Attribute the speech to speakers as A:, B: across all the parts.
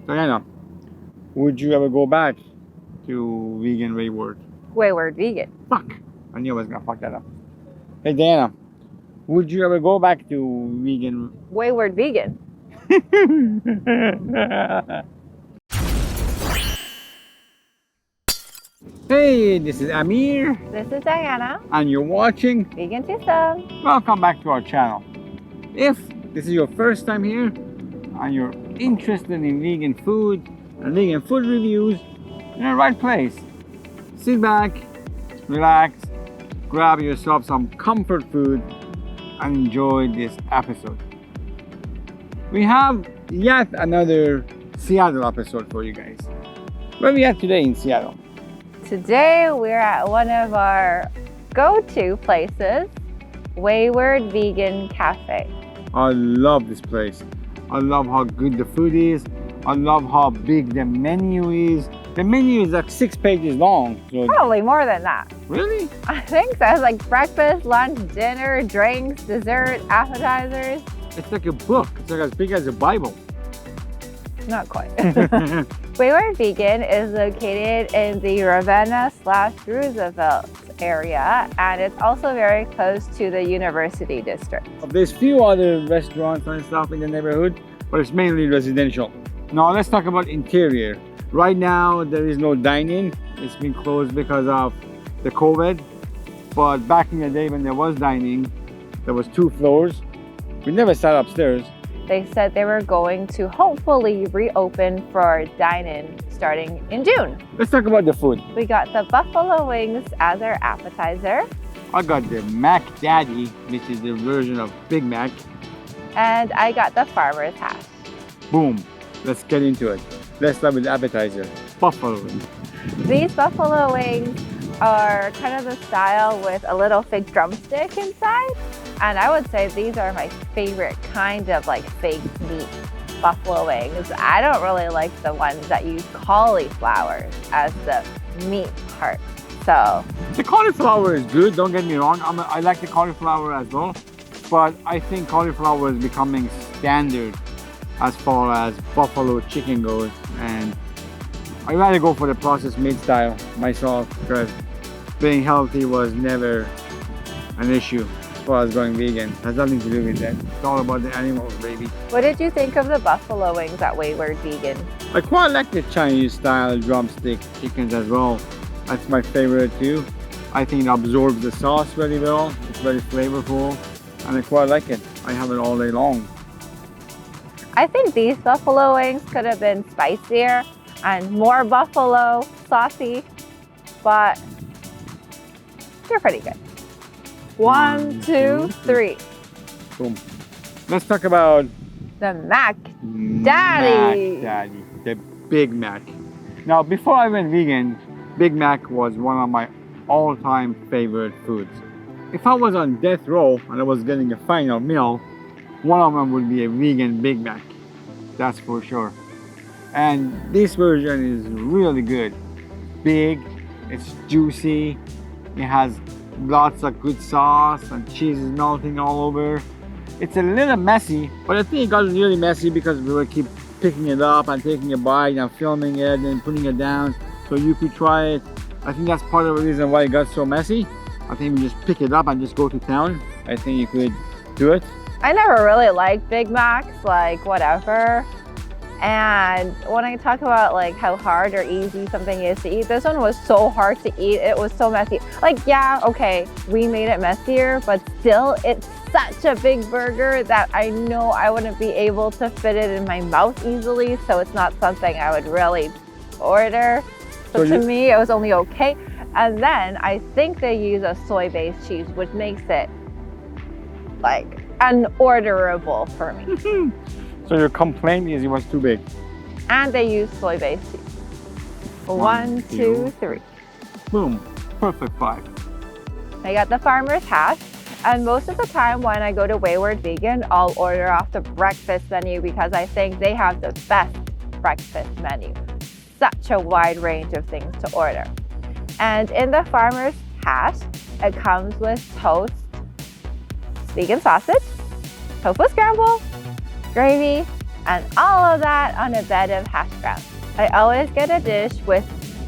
A: Diana, would you ever go back to vegan Wayward?
B: Wayward Vegan.
A: Fuck! I knew I was gonna fuck that up. Hey Diana, would you ever go back to vegan?
B: Wayward Vegan.
A: Hey, this is Amir,
B: This is Diana.
A: and you're watching.
B: VEGANTWOSOME.
A: Welcome back to our channel. If this is your first time here and you're interested in vegan food and vegan food reviews, you're in the right place. Sit back, relax, grab yourself some comfort food and enjoy this episode. We have yet another Seattle episode for you guys. Where are we at today in Seattle?
B: Today we're at one of our go-to places, Wayward Vegan Cafe.
A: I love this place. I love how good the food is. I love how big the menu is. The menu is like 6 pages long. So
B: Probably more than that.
A: really?
B: I think so. It's like breakfast, lunch, dinner, drinks, dessert, appetizers.
A: It's like a book. It's like as big as a Bible.
B: Not quite. Wayward Vegan is located in the Ravenna/Roosevelt area, and it's also very close to the University District.
A: There's few other restaurants and stuff in the neighborhood, but it's mainly residential. Now let's talk about interior. Right now there is no dining. It's been closed because of the COVID. But back in the day when there was dining, there was 2 floors. We never sat upstairs.
B: They said they were going to hopefully reopen for dine-in starting in June.
A: Let's talk about the food.
B: We got the buffalo wings as our appetizer,
A: I got the Mac Daddy, which is the version of Big Mac.
B: and I got the farmer's hash.
A: Boom. Let's get into it. Let's start with the appetizer. Buffalo wings.
B: These buffalo wings are kind of the style with a little fake drumstick inside. And I would say these are my favorite kind of like fake meat buffalo wings. I don't really like the ones that use cauliflower as the meat part. So
A: The cauliflower is good, don't get me wrong. I like the cauliflower as well. But I think cauliflower is becoming standard as far as buffalo chicken goes. And I'd rather go for the processed meat style myself because being healthy was never an issue. As far as going vegan, has nothing to do with that. It's all about the animals, baby.
B: what did you think of the buffalo wings at Wayward Vegan?
A: I quite like the Chinese style drumstick chickens as well. That's my favorite too. I think it absorbs the sauce very well. It's very flavorful and I quite like it. I have it all day long.
B: I think these buffalo wings could have been spicier and more buffalo saucy, but they're pretty good. 1, 2, 3.
A: Boom. Let's talk about
B: The Mac Daddy.
A: Mac Daddy, the Big Mac. Now, before I went vegan, Big Mac was one of my all-time favorite foods. If I was on death row and I was getting a final meal, one of them would be a vegan Big Mac. That's for sure. And this version is really good. Big, it's juicy, it has lots of good sauce and cheese is melting all over. It's a little messy, but I think it got really messy because we would keep picking it up and taking a bite and filming it and putting it down so you could try it. I think that's part of the reason why it got so messy. I think we just pick it up and just go to town. I think you could do it.
B: I never really liked Big Macs, like whatever. And when I talk about like how hard or easy something is to eat, this one was so hard to eat. It was so messy. Like, yeah, okay, we made it messier, but still it's such a big burger that I know I wouldn't be able to fit it in my mouth easily. So it's not something I would really order. So to me, it was only okay. And then I think they use a soy-based cheese, which makes it like unorderable for me.
A: So your complaint is it was too big.
B: And they use soy-based cheese. 1, 2, 3.
A: Boom, perfect 5.
B: I got the farmer's hash. And most of the time when I go to Wayward Vegan, I'll order off the breakfast menu because I think they have the best breakfast menu. Such a wide range of things to order. And in the farmer's hash, it comes with toast, vegan sausage, tofu scramble, gravy, And all of that on a bed of hash browns. I always get a dish with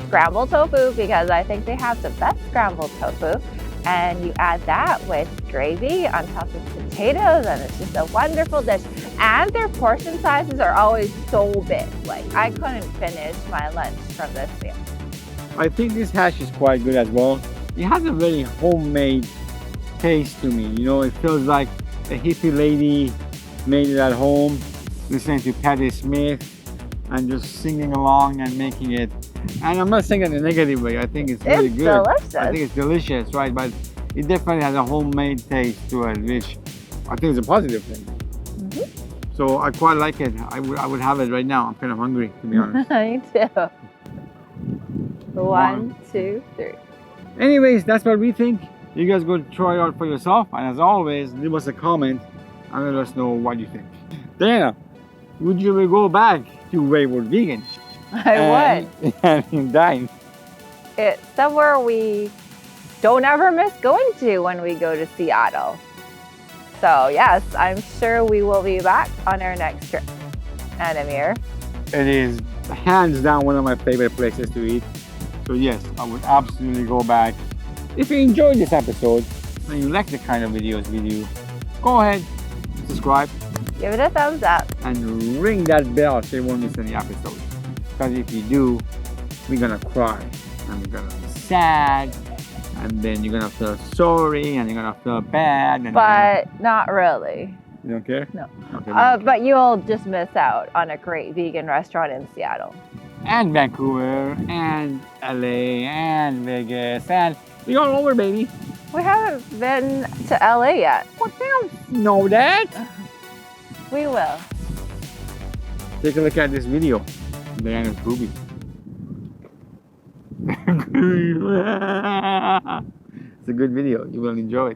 B: scrambled tofu because I think they have the best scrambled tofu. And you add that with gravy on top of potatoes, and it's just a wonderful dish. And their portion sizes are always so big. Like, I couldn't finish my lunch from this meal.
A: I think this hash is quite good as well. It has a very homemade taste to me. You know, it feels like a hippie lady made it at home, listening to Patti Smith and just singing along and making it. And I'm not saying that in a negative way. I think it's really good.
B: Delicious.
A: I think it's delicious, right? But it definitely has a homemade taste to it, which I think is a positive thing. So I quite like it. I would have it right now. I'm kind of hungry, to be honest.
B: Me too. 1, 2, 3.
A: Anyways, that's what we think. You guys go try it out for yourself. And as always, leave us a comment and let us know what you think. Diana, would you ever go back to Wayward Vegan?
B: I would.
A: And dine.
B: It's somewhere we don't ever miss going to when we go to Seattle. So yes, I'm sure we will be back on our next trip. And Amir?
A: It is hands down one of my favorite places to eat. So yes, I would absolutely go back. If you enjoyed this episode and you like the kind of videos we do, go ahead, subscribe,
B: Give it a thumbs up.
A: and ring that bell so you won't miss any episodes. Because if you do, we're gonna cry and we're gonna be sad, and then you're gonna feel sorry and you're gonna feel bad. And
B: But not really.
A: you don't care?
B: No.
A: Okay,
B: But you'll just miss out on a great vegan restaurant in Seattle.
A: and Vancouver and LA and Vegas and we all over, baby.
B: We haven't been to LA yet.
A: What, they don't know that?
B: We will.
A: Take a look at this video. Diana's boobies. It's a good video. You will enjoy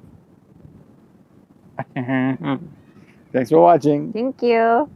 A: it. Thanks for watching.
B: Thank you.